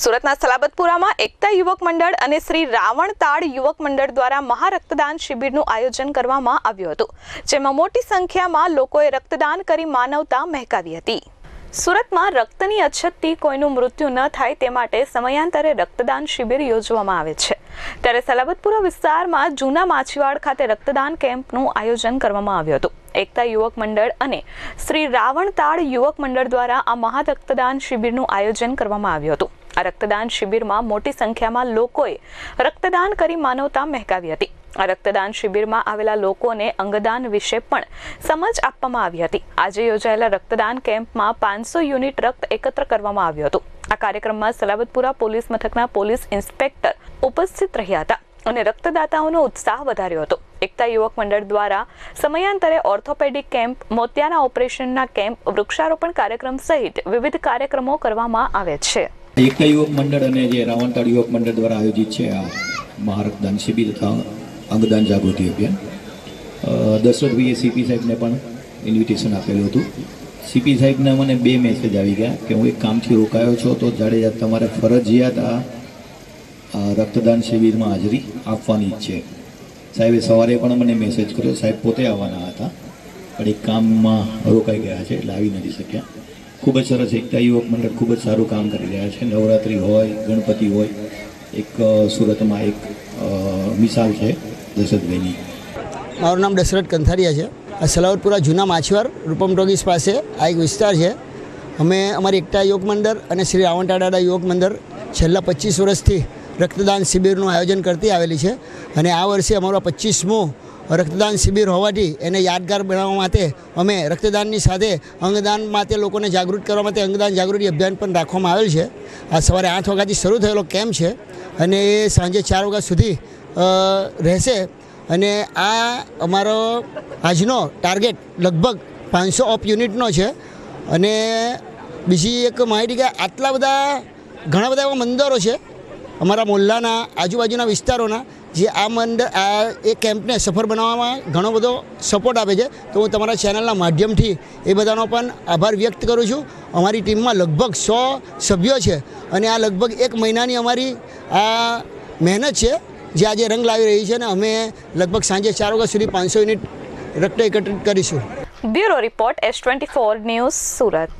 સુરતના સલાબતપુરામાં એકતા યુવક મંડળ અને શ્રી રાવણતાડ યુવક મંડળ દ્વારા મહારક્તદાન શિબિરનું આયોજન કરવામાં આવ્યું હતું, જેમાં મોટી સંખ્યામાં લોકોએ રક્તદાન કરી માનવતા મહેકાવી હતી। સુરતમાં રક્તની અછતથી કોઈનું મૃત્યુ ન થાય તે માટે સમયાંતરે રક્તદાન શિબિર યોજવામાં આવે છે। ત્યારે સલાબતપુરા વિસ્તારમાં જૂના માછીવાડ ખાતે રક્તદાન કેમ્પનું આયોજન કરવામાં આવ્યું હતું। એકતા યુવક મંડળ અને શ્રી રાવણતાડ યુવક મંડળ દ્વારા આ મહારક્તદાન શિબિરનું આયોજન કરવામાં આવ્યું હતું। આ રક્તદાન શિબિરમાં મોટી સંખ્યામાં લોકોએ રક્તદાન કરી માનવતા મહેકાવી હતી। આ રક્તદાન શિબિરમાં આવેલા લોકોને અંગદાન વિશે પણ સમજ આપવામાં આવી હતી। આજે યોજાયેલા રક્તદાન કેમ્પમાં 500 યુનિટ રક્ત એકત્ર કરવામાં આવ્યું હતું। આ કાર્યક્રમમાં સલાબતપુરા પોલીસ મથકના પોલીસ ઇન્સ્પેક્ટર ઉપસ્થિત રહ્યા હતા અને રક્તદાતાઓનો ઉત્સાહ વધાર્યો હતો। એકતા યુવક મંડળ દ્વારા સમયાંતરે ઓર્થોપેડિક કેમ્પ, મોતિયાના ઓપરેશનના કેમ્પ, વૃક્ષારોપણ કાર્યક્રમ સહિત વિવિધ કાર્યક્રમો કરવામાં આવે છે। એકતા યુવક મંડળ અને જે રાવણતાડ યુવક મંડળ દ્વારા આયોજિત છે આ મહારક્તદાન શિબિર તથા અંગદાન જાગૃતિ અભિયાન, દશરથભાઈએ સીપી સાહેબને પણ ઇન્વિટેશન આપેલું હતું। સીપી સાહેબને મને 2 મેસેજ આવી ગયા કે હું એક કામથી રોકાયો છું, તો જાડેજા તમારે ફરજિયાત આ રક્તદાન શિબિરમાં હાજરી આપવાની જ છે। સાહેબે સવારે પણ મને મેસેજ કર્યો, સાહેબ પોતે આવવાના હતા પણ એક કામમાં રોકાઈ ગયા છે એટલે આવી નથી શક્યા। ખૂબ જ સરસ એકતા યુવક મંડળ ખૂબ જ સારું કામ કરી રહ્યા છે। નવરાત્રિ હોય, ગણપતિ હોય, એક સુરતમાં એક મિસાલ છે દશરથભાઈની। મારું નામ દશરથ કંથારિયા છે। આ સલાબતપુરા જૂના માછીવાર રૂપમ ટોગીસ પાસે આ એક વિસ્તાર છે। અમે અમારી એકતા યુવક મંડળ અને શ્રી રાવણતાડ યુવક મંડળ છેલ્લા 25 વર્ષથી રક્તદાન શિબિરનું આયોજન કરતી આવેલી છે અને આ વર્ષે અમારો 25મો રક્તદાન શિબિર હોવાથી એને યાદગાર બનાવવા માટે અમે રક્તદાનની સાથે અંગદાન માટે લોકોને જાગૃત કરવા માટે અંગદાન જાગૃતિ અભિયાન પણ રાખવામાં આવેલ છે। આ સવારે 8 વાગ્યાથી શરૂ થયેલો કેમ્પ છે અને એ સાંજે 4 વાગ્યા સુધી રહેશે અને આ અમારો આજનો ટાર્ગેટ લગભગ 500 ઓફ યુનિટનો છે। અને બીજી એક માહિતી કે આટલા બધા ઘણા બધા એવા મંદિરો છે અમારા મોહલ્લાના આજુબાજુના વિસ્તારોના જે આ એ કેમ્પને સફળ બનાવવામાં ઘણો બધો સપોર્ટ આપે છે, તો હું તમારા ચેનલના માધ્યમથી એ બધાનો પણ આભાર વ્યક્ત કરું છું। અમારી ટીમમાં લગભગ 100 સભ્યો છે અને આ લગભગ 1 મહિનાની અમારી આ મહેનત છે જે આજે રંગ લાવી રહી છે અને અમે લગભગ સાંજે 4 વાગ્યા સુધી 500 યુનિટ રક્ત એકત્રિત કરીશું। Bureau report S24 news Surat.